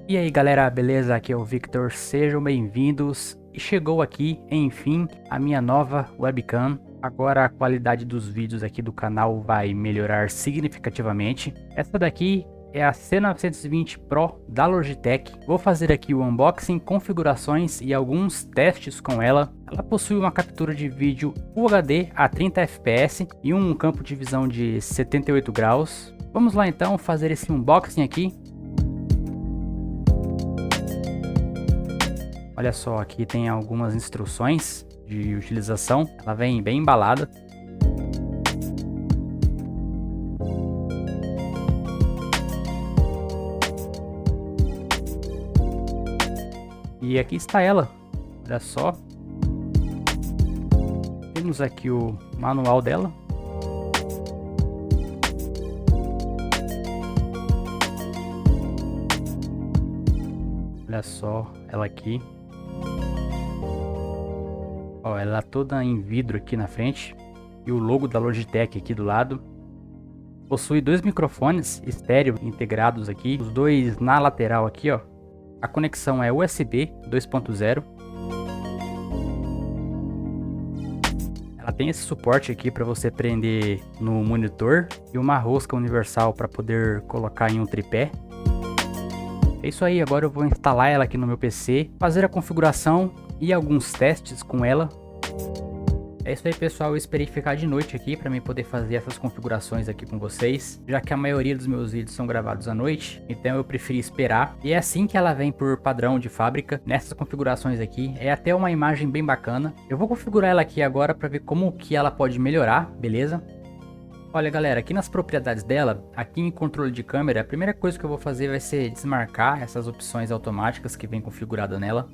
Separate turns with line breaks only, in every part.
E aí galera, beleza? Aqui é o Victor, sejam bem-vindos. E chegou aqui, enfim, a minha nova webcam. Agora a qualidade dos vídeos aqui do canal vai melhorar significativamente. Essa daqui é a C920 Pro da Logitech. Vou fazer aqui o unboxing, configurações e alguns testes com ela. Ela possui uma captura de vídeo Full HD a 30 fps e um campo de visão de 78 graus. Vamos lá então fazer esse unboxing aqui. Olha só, aqui tem algumas instruções de utilização. Ela vem bem embalada. E aqui está ela. Olha só. Temos aqui o manual dela. Olha só ela aqui. Ó, ela toda em vidro aqui na frente e o logo da Logitech aqui do lado. Possui dois microfones estéreo integrados aqui, os dois na lateral aqui, ó. A conexão é USB 2.0. Ela tem esse suporte aqui para você prender no monitor e uma rosca universal para poder colocar em um tripé. É isso aí, agora eu vou instalar ela aqui no meu PC, fazer a configuração e alguns testes com ela. É isso aí pessoal, eu esperei ficar de noite aqui para mim poder fazer essas configurações aqui com vocês, já que a maioria dos meus vídeos são gravados à noite, então eu preferi esperar. E é assim que ela vem por padrão de fábrica, nessas configurações aqui, é até uma imagem bem bacana. Eu vou configurar ela aqui agora para ver como que ela pode melhorar, beleza? Olha galera, aqui nas propriedades dela, aqui em controle de câmera, a primeira coisa que eu vou fazer vai ser desmarcar essas opções automáticas que vem configurada nela.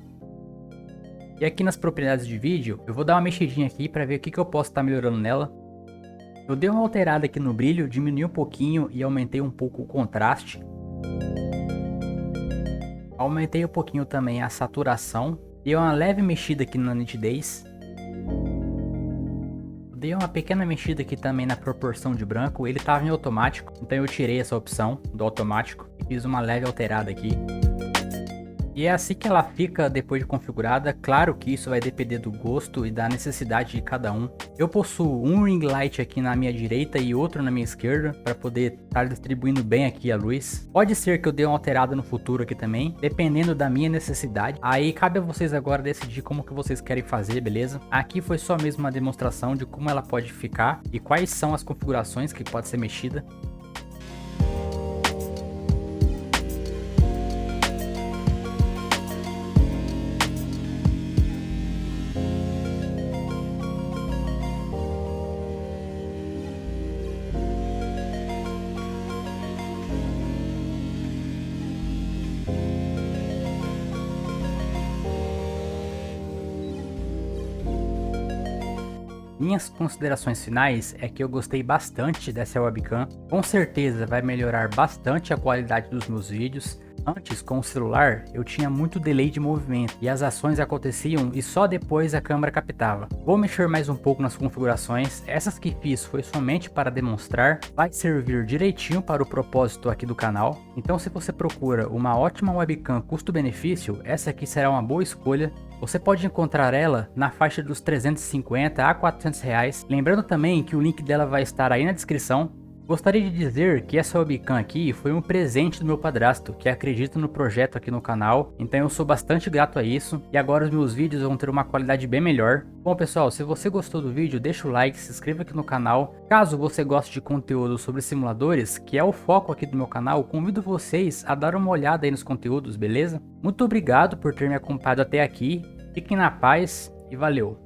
E aqui nas propriedades de vídeo, eu vou dar uma mexidinha aqui para ver o que eu posso estar melhorando nela. Eu dei uma alterada aqui no brilho, diminui um pouquinho e aumentei um pouco o contraste. Aumentei um pouquinho também a saturação, dei uma leve mexida aqui na nitidez. Dei uma pequena mexida aqui também na proporção de branco, ele estava em automático, então eu tirei essa opção do automático e fiz uma leve alterada aqui. E é assim que ela fica depois de configurada. Claro que isso vai depender do gosto e da necessidade de cada um. Eu possuo um ring light aqui na minha direita e outro na minha esquerda para poder estar distribuindo bem aqui a luz. Pode ser que eu dê uma alterada no futuro aqui também, dependendo da minha necessidade. Aí cabe a vocês agora decidir como que vocês querem fazer, beleza? Aqui foi só mesmo uma demonstração de como ela pode ficar e quais são as configurações que pode ser mexida. Minhas considerações finais é que eu gostei bastante dessa webcam, com certeza vai melhorar bastante a qualidade dos meus vídeos. Antes, com o celular, eu tinha muito delay de movimento e as ações aconteciam e só depois a câmera captava. Vou mexer mais um pouco nas configurações, essas que fiz foi somente para demonstrar, vai servir direitinho para o propósito aqui do canal. Então se você procura uma ótima webcam custo-benefício, essa aqui será uma boa escolha. Você pode encontrar ela na faixa dos 350 a 400 reais. Lembrando também que o link dela vai estar aí na descrição. Gostaria de dizer que essa webcam aqui foi um presente do meu padrasto, que acredita no projeto aqui no canal, então eu sou bastante grato a isso, e agora os meus vídeos vão ter uma qualidade bem melhor. Bom pessoal, se você gostou do vídeo, deixa o like, se inscreva aqui no canal. Caso você goste de conteúdo sobre simuladores, que é o foco aqui do meu canal, convido vocês a dar uma olhada aí nos conteúdos, beleza? Muito obrigado por ter me acompanhado até aqui, fiquem na paz e valeu!